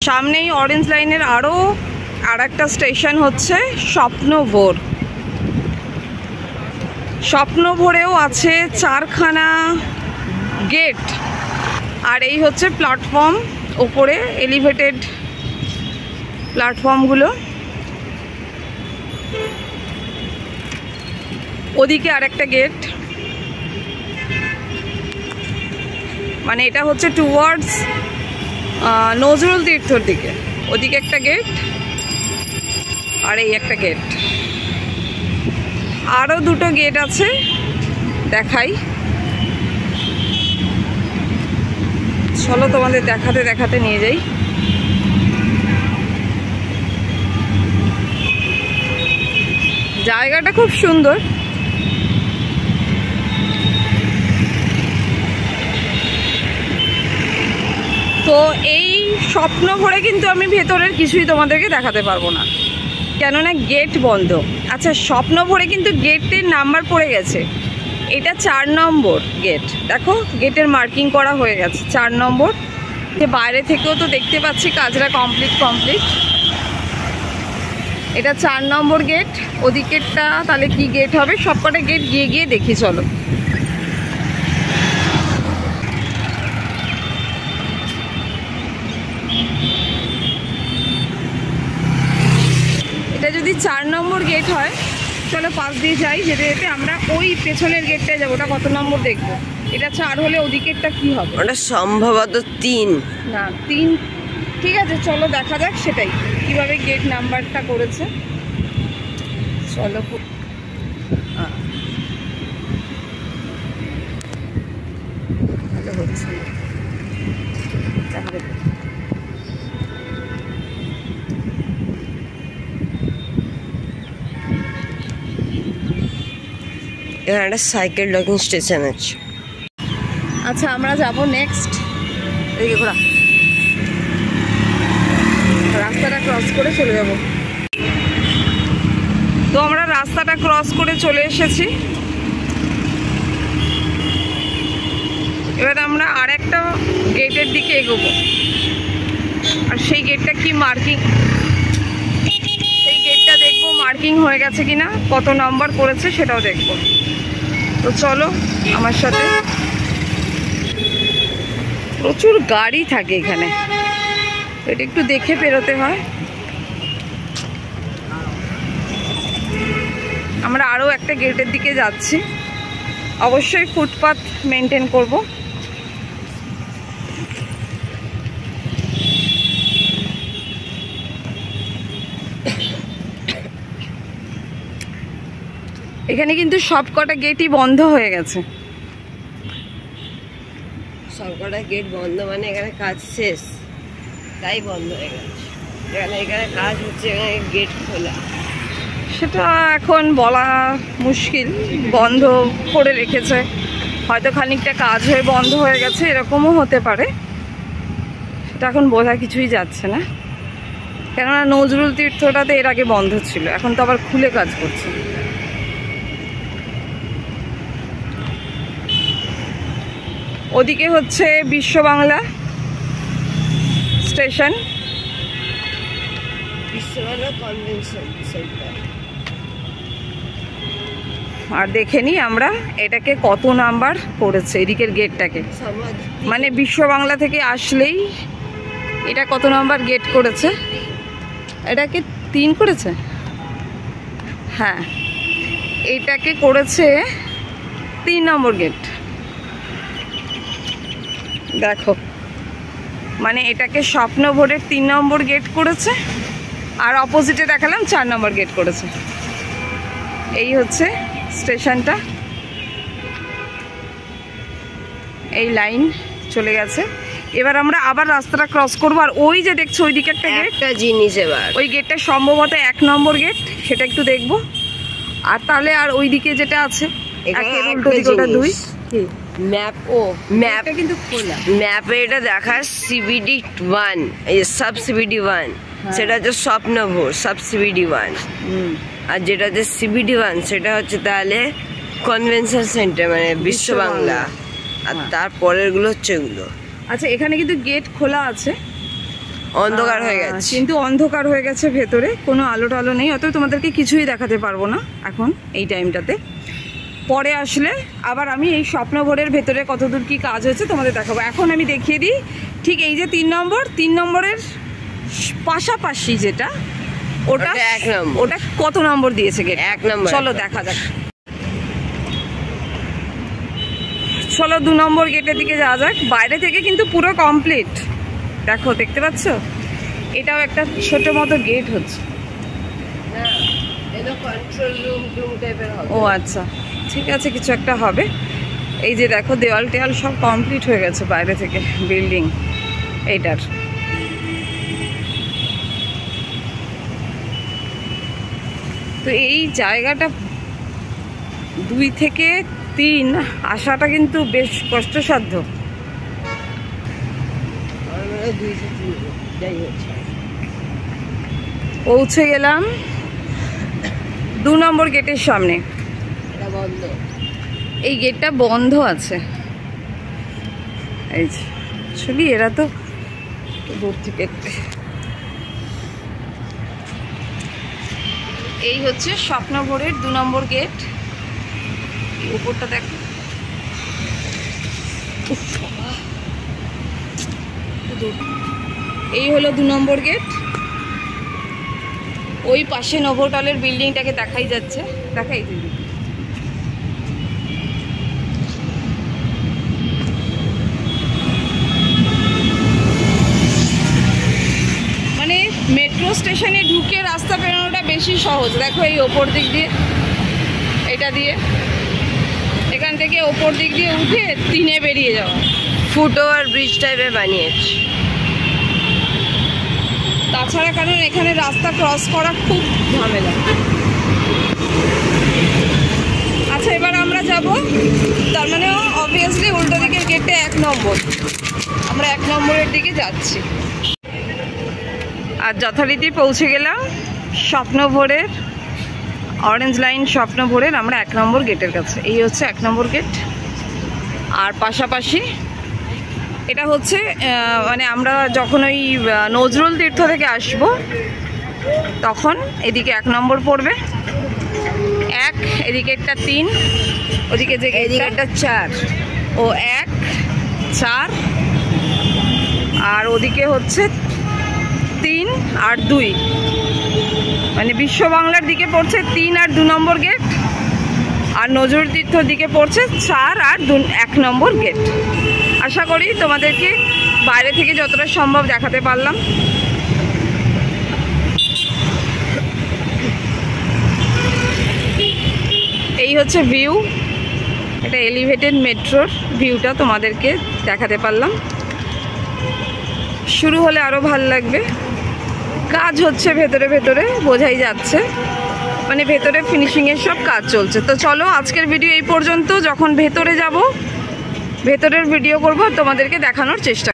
সামনেই অরেঞ্জ লাইনের আরও আর একটা স্টেশন হচ্ছে স্বপ্নভোর। স্বপ্নভোরেও আছে 4খানা গেট। আর এই হচ্ছে প্ল্যাটফর্ম, ওপরে এলিভেটেড প্ল্যাটফর্মগুলো। ওদিকে আরেকটা গেট, মানে এটা হচ্ছে টুয়ার্ডস নজরুল তীর্থর দিকে। ওদিকে একটা গেট আর এই একটা গেট। আরও দুটো গেট আছে, দেখাই। চলো তোমাদের দেখাতে দেখাতে নিয়ে যাই। জায়গাটা খুব সুন্দর। তো এই স্বপ্নভোরে কিন্তু আমি ভেতরের কিছুই তোমাদেরকে দেখাতে পারবো না, কেননা গেট বন্ধ। আচ্ছা, স্বপ্নভোরে কিন্তু গেটের নাম্বার পড়ে গেছে, এটা 4 নম্বর গেট। দেখো গেটের মার্কিং করা হয়ে গেছে 4 নম্বর। যে বাইরে থেকেও তো দেখতে পাচ্ছি কাজটা কমপ্লিট। এটা 4 নম্বর গেট। ওদিকেরটা তাহলে কি গেট হবে? সবকটা গেট গিয়ে দেখি চলো। এটা যদি 4 নম্বর গেট হয়, চলো পাশ দিয়ে যাই। যেতে যেতে আমরা ওই পেছনের গেটটায় যাবো। ওটা কত নম্বর দেখবো। এটা 4 হলে ওদিকেরটা কি হবে? ওটা সম্ভবত 3 না 3। ঠিক আছে, চলো দেখা যাক সেটাই, কিভাবে গেট নাম্বারটা করেছে। চলো ভালো হচ্ছে। এখানে একটা সাইকেল ডকিং স্টেশন আছে। আচ্ছা, আমরা যাব নেক্সট। এদিকে ঘোরা, রাস্তাটা ক্রস করে চলে যাব। তো আমরা রাস্তাটা ক্রস করে চলে এসেছি। এবার আমরা আর একটা গেটের দিকে এগোবো। আর সেই গেটটা কি মার্কিং, সেই গেটটা দেখবো মার্কিং হয়ে গেছে কিনা, কত নাম্বার করেছে সেটাও দেখবো। তো চলো আমার সাথে। প্রচুর গাড়ি থাকে এখানে, এটা একটু দেখে পেরোতে হয়। আমরা আরও একটা গেটের দিকে যাচ্ছি। অবশ্যই ফুটপাথ মেনটেন করব। এখানে কিন্তু সবকটা গেটই বন্ধ হয়ে গেছে। সবকটা গেট বন্ধ মানে এখানে কাজ শেষ, তাই বন্ধ হয়ে গেছে। এখানে কাজ হচ্ছে, এখানে গেট খোলা। সেটা এখন বলা মুশকিল। বন্ধ করে রেখেছে, হয়তো খানিকটা কাজ হয়ে বন্ধ হয়ে গেছে, এরকমও হতে পারে। সেটা এখন বোঝা কিছুই যাচ্ছে না, কেননা নজরুল তীর্থটাতে এর আগে বন্ধ ছিল, এখন তো আবার খুলে কাজ করছে। ওদিকে হচ্ছে বিশ্ব Bangla station, Biswa Bangla convention centre. আর দেখে নিই আমরা এটাকে কত নাম্বার করেছে, এদিকের গেটটাকে। মানে বিশ্ব বাংলা থেকে আসলেই এটা কত নাম্বার গেট করেছে? এটাকে 3 করেছে। হ্যাঁ, এইটাকে করেছে 3 নম্বর গেট। দেখো, মানে এটাকে স্বপ্নভোরের 3 নম্বর গেট করেছে, আর অপোজিটে দেখালাম 4 নম্বর গেট করেছে। এই হচ্ছে স্টেশনটা। এই লাইন চলে গেছে। এবার আমরা আবার রাস্তাটা ক্রস করবো। আর ওই যে দেখছো ওইদিকে একটা গেট, একটা জিনিস, এবার ওই গেটটা সম্ভবত 1 নম্বর গেট, সেটা একটু দেখবো। আর তাহলে আর ওইদিকে যেটা আছে ওটা 2। ম্যাপ কিন্তু খোলা। ম্যাপে এটা দেখায় CBD 1, এই সাব CBD 1, সেটা হচ্ছে স্বপ্নভোর সাব CBD 1। আর যেটা হচ্ছে CBD 1 সেটা হচ্ছে তাহলে কনভেনশন সেন্টার, মানে বিশ্ব বাংলা। আর তারপরের গুলো হচ্ছে এগুলো। আচ্ছা, এখানে কিন্তু গেট খোলা আছে। অন্ধকার হয়ে গেছে। কিন্তু অন্ধকার হয়ে গেছে ভেতরে, কোনো আলো টালো নেই, অতএব তোমাদেরকে কিছুই দেখাতে পারবো না এখন এই টাইমটাতে। পরে আসলে আবার আমি এই স্বপ্নভোরের ভেতরে কতদূর কি কাজ হয়েছে তোমাদের দেখাবো। এখন আমি দেখিয়ে দিই ঠিক এই যে 3 নম্বরের পাশাপাশি যেটা, ওটা 1 নম্বর। ওটা কত নম্বর দিয়েছে গেট? 1 নম্বর। চলো দেখা যাক, চলো 2 নম্বর গেটের দিকে যাওয়া যাক। বাইরে থেকে কিন্তু পুরো কমপ্লিট, দেখো দেখতে পাচ্ছ, এটাও একটা ছোট মতো গেট হচ্ছে। ও আচ্ছা, ঠিক আছে, কিছু একটা হবে। এই যে দেখো দেওয়াল টেয়াল সব কমপ্লিট হয়ে গেছে বাইরে থেকে বিল্ডিং এইটার। তো এই জায়গাটা 2 থেকে 3 আসাটা কিন্তু বেশ কষ্টসাধ্য। পৌঁছে গেলাম 2 নম্বর গেটের সামনে। এই গেটটা বন্ধ আছে, এই যে আসলে এরা তো দূর থেকে, এই হচ্ছে স্বপ্নভোরের 2 নম্বর গেট। উপরটা দেখো, এই হলো 2 নম্বর গেট। ওই পাশে নোভোটলের বিল্ডিংটাকে দেখাই যাচ্ছে, দেখাই দিদি। মানে মেট্রো স্টেশনে ঢুকে রাস্তা পেরোনোটা বেশি সহজ। দেখো এই ওপর দিক দিয়ে, এটা দিয়ে এখান থেকে ওপর দিক দিয়ে উঠে 3-এ বেরিয়ে যাওয়া। ফুটওভার ব্রিজ টাইপের বানিয়েছে। তাছাড়া কারণ এখানে রাস্তা ক্রস করা খুব ঝামেলা। আচ্ছা এবার আমরা যাব, তার মানে অবভিয়াসলি উল্টো দিকের গেটে 1 নম্বর, আমরা 1 নম্বরের দিকে যাচ্ছি। আর যথারীতি পৌঁছে গেলাম স্বপ্নভোরের অরেঞ্জ লাইন স্বপ্নভোরের আমরা 1 নম্বর গেটের কাছে। এই হচ্ছে 1 নম্বর গেট। আর পাশাপাশি এটা হচ্ছে মানে আমরা যখন ওই নজরুল তীর্থ থেকে আসব তখন এদিকে 1 নম্বর পড়বে, 1, এদিকে একটা 3, ওদিকে যে এদিকে একটা 4, ও 1, 4, আর ওদিকে হচ্ছে 3 আর 2, মানে বিশ্ব বাংলার দিকে পড়ছে 3 আর 2 নম্বর গেট, আর নজরুল তীর্থর দিকে পড়ছে 4 আর 1 নম্বর গেট। আশা করি তোমাদেরকে বাইরে থেকে যতটা সম্ভব দেখাতে পারলাম। এই হচ্ছে ভিউ, এটা এলিভেটেড মেট্রোর ভিউটা তোমাদেরকে দেখাতে পারলাম। শুরু হলে আরও ভালো লাগবে। কাজ হচ্ছে ভেতরে ভেতরে, বোঝাই যাচ্ছে, মানে ভেতরে ফিনিশিংয়ের সব কাজ চলছে। তো চলো আজকের ভিডিও এই পর্যন্ত। যখন ভেতরে যাব ভেতরের ভিডিও করব, তোমাদেরকে দেখানোর চেষ্টা